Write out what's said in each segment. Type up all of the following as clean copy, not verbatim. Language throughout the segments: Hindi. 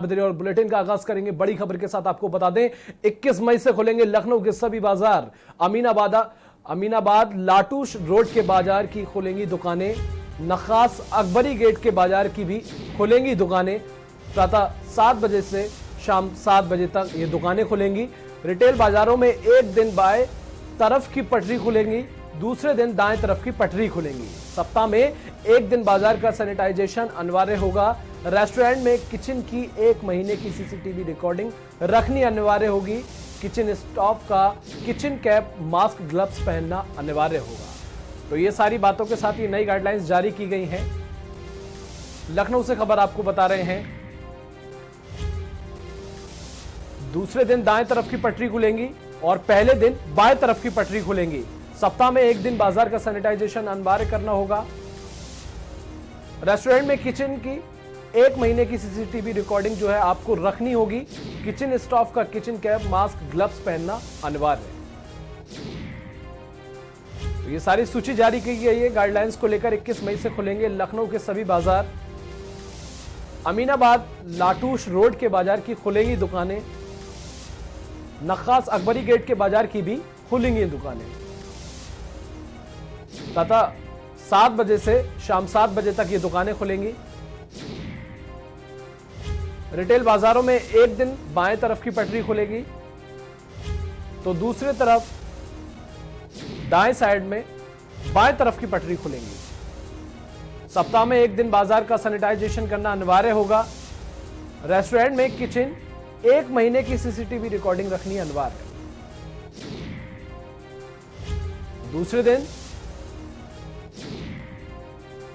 और बुलेटिन का आगाज करेंगे बड़ी खबर के साथ। आपको बता दें 21 मई से खुलेंगे लखनऊ के सभी बाजार। अमीनाबाद लाटूश रोड के बाजार की खुलेंगी दुकानें। नखास अकबरी गेट के बाजार की भी खुलेंगी दुकानें। प्रातः 7 बजे से शाम 7 बजे तक ये दुकानें खुलेंगी। रिटेल बाजारों में एक दिन बाएं तरफ की पटरी खुलेंगी, दूसरे दिन दाएं तरफ की पटरी खुलेंगी। सप्ताह में एक दिन बाजार का सैनिटाइजेशन अनिवार्य होगा। रेस्टोरेंट में किचन की 1 महीने की सीसीटीवी रिकॉर्डिंग रखनी अनिवार्य होगी। किचन स्टाफ का किचन कैप, मास्क, ग्लव्स पहनना अनिवार्य होगा। तो ये सारी बातों के साथ ये नई गाइडलाइंस जारी की गई हैं। लखनऊ से खबर आपको बता रहे हैं, दूसरे दिन दाएं तरफ की पटरी खुलेंगी और पहले दिन बाएं तरफ की पटरी खुलेंगी। सप्ताह में एक दिन बाजार का सैनिटाइजेशन अनिवार्य करना होगा। रेस्टोरेंट में किचन की 1 महीने की सीसीटीवी रिकॉर्डिंग जो है आपको रखनी होगी। किचन स्टाफ का किचन कैप, मास्क, ग्लव्स पहनना अनिवार्य है। तो ये सारी सूची जारी की गई है। गाइडलाइंस को लेकर 21 मई से खुलेंगे लखनऊ के सभी बाजार। अमीनाबाद लाटूश रोड के बाजार की खुलेंगी दुकानें। नखास अकबरी गेट के बाजार की भी खुलेंगी दुकानें। तथा 7 बजे से शाम 7 बजे तक ये दुकानें खुलेंगी। रिटेल बाजारों में एक दिन बाएं तरफ की पटरी खुलेगी, तो दूसरे तरफ दाएं साइड में बाएं तरफ की पटरी खुलेंगी। सप्ताह में एक दिन बाजार का सैनिटाइजेशन करना अनिवार्य होगा। रेस्टोरेंट में किचन 1 महीने की सीसीटीवी रिकॉर्डिंग रखनी अनिवार्य है। दूसरे दिन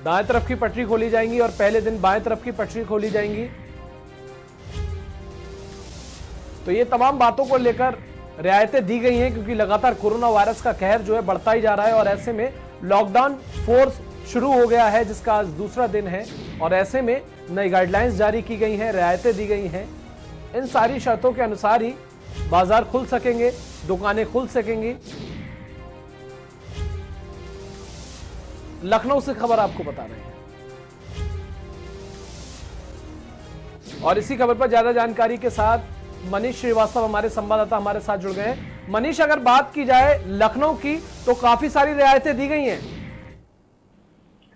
दाएं तरफ की पटरी खोली जाएंगी और पहले दिन बाएं तरफ की पटरी खोली जाएंगी। तो ये तमाम बातों को लेकर रियायतें दी गई हैं, क्योंकि लगातार कोरोना वायरस का कहर जो है बढ़ता ही जा रहा है और ऐसे में लॉकडाउन फोर्स शुरू हो गया है, जिसका आज दूसरा दिन है। और ऐसे में नई गाइडलाइंस जारी की गई हैं, रियायतें दी गई हैं। इन सारी शर्तों के अनुसार ही बाजार खुल सकेंगे, दुकानें खुल सकेंगी। लखनऊ से खबर आपको बता रहे हैं और इसी खबर पर ज्यादा जानकारी के साथ मनीष श्रीवास्तव हमारे संवाददाता हमारे साथ जुड़ गए हैं। मनीष, अगर बात की जाए लखनऊ की तो काफी सारी रियायतें दी गई हैं।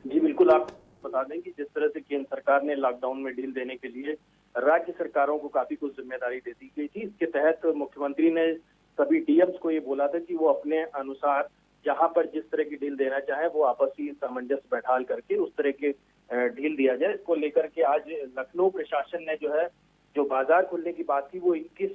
जी बिल्कुल, आप बता दें कि जिस तरह से केंद्र सरकार ने लॉकडाउन में ढील देने के लिए राज्य सरकारों को काफी कुछ जिम्मेदारी दे दी गई थी। इसके तहत मुख्यमंत्री ने सभी डीएम्स को ये बोला था कि वो अपने अनुसार जहां पर जिस तरह की डील देना चाहे वो आपसी सामंजस्य बैठाल करके उस तरह के डील दिया जाए। इसको लेकर के आज लखनऊ प्रशासन ने जो बाजार खुलने की बात थी वो 21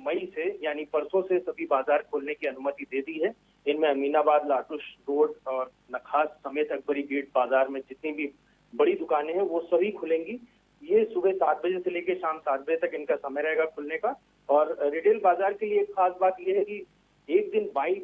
मई से यानी परसों से सभी बाजार खोलने की अनुमति दे दी है। इनमें अमीनाबाद लाटूश रोड और नखास समेत अकबरी गेट बाजार में जितनी भी बड़ी दुकानें हैं वो सभी खुलेंगी। ये सुबह 7 बजे से लेकर शाम 7 बजे तक इनका समय रहेगा खुलने का। और रिटेल बाजार के लिए एक खास बात यह है कि एक दिन बाईं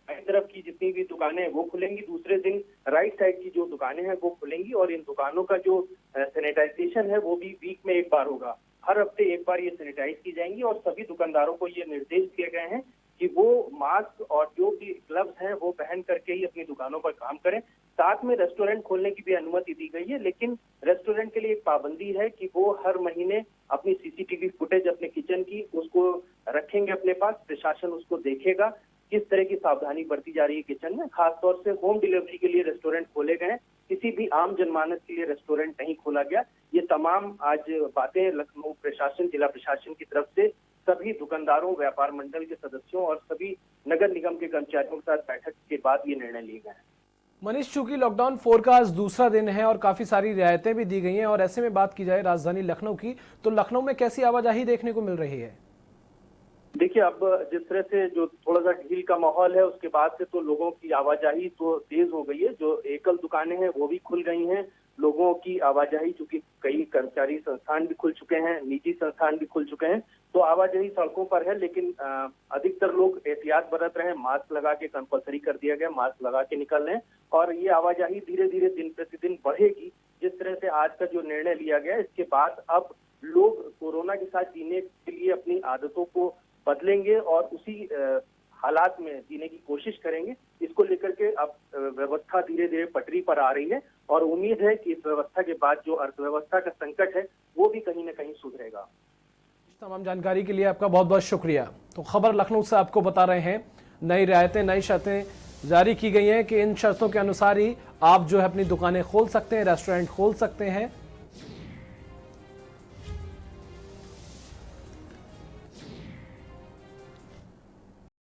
तरफ की जितनी भी दुकानें हैं वो खुलेंगी, दूसरे दिन राइट साइड की जो दुकानें हैं वो खुलेंगी। और इन दुकानों का जो सैनिटाइजेशन है वो भी वीक में एक बार होगा। हर हफ्ते एक बार ये सैनिटाइज की जाएंगी और सभी दुकानदारों को ये निर्देश दिए गए हैं कि वो मास्क और जो भी ग्लव्स हैं वो पहन करके ही अपनी दुकानों पर काम करें। साथ में रेस्टोरेंट खोलने की भी अनुमति दी गई है, लेकिन रेस्टोरेंट के लिए एक पाबंदी है कि वो हर महीने अपनी सीसीटीवी फुटेज अपने किचन की उसको रखेंगे अपने पास। प्रशासन उसको देखेगा किस तरह की सावधानी बरती जा रही है किचन में। खासतौर से होम डिलीवरी के लिए रेस्टोरेंट खोले गए हैं, किसी भी आम जनमानस के लिए रेस्टोरेंट नहीं खोला गया। ये तमाम आज बातें लखनऊ प्रशासन, जिला प्रशासन की तरफ से सभी दुकानदारों, व्यापार मंडल के सदस्यों और सभी नगर निगम के कर्मचारियों के साथ बैठक के बाद ये निर्णय लिए गए हैं। मनीष, चूंकि लॉकडाउन 4 का आज दूसरा दिन है और काफी सारी रियायतें भी दी गई हैं और ऐसे में बात की जाए राजधानी लखनऊ की, तो लखनऊ में कैसी आवाजाही देखने को मिल रही है? देखिए, अब जिस तरह से जो थोड़ा सा ढील का माहौल है उसके बाद से तो लोगों की आवाजाही तो तेज हो गई है। जो एकल दुकानें हैं वो भी खुल गई हैं। लोगों की आवाजाही, चूंकि कई कर्मचारी संस्थान भी खुल चुके हैं, निजी संस्थान भी खुल चुके हैं, तो आवाजाही सड़कों पर है। लेकिन अधिकतर लोग एहतियात बरत रहे हैं, मास्क लगा के कंपलसरी कर दिया गया, मास्क लगा के निकल रहे हैं। और ये आवाजाही धीरे धीरे दिन प्रतिदिन बढ़ेगी। जिस तरह से आज का जो निर्णय लिया गया इसके बाद अब लोग कोरोना के साथ जीने के लिए अपनी आदतों को बदलेंगे और उसी हालात में जीने की कोशिश करेंगे। इसको लेकर के अब व्यवस्था धीरे धीरे पटरी पर आ रही है और उम्मीद है कि इस व्यवस्था के बाद जो अर्थव्यवस्था का संकट है वो भी कहीं ना कहीं सुधरेगा। तमाम जानकारी के लिए आपका बहुत बहुत शुक्रिया। तो खबर लखनऊ से आपको बता रहे हैं, नई रियायतें, नई शर्तें जारी की गई हैं कि इन शर्तों के अनुसार ही आप जो है अपनी दुकानें खोल सकते हैं, रेस्टोरेंट खोल सकते हैं।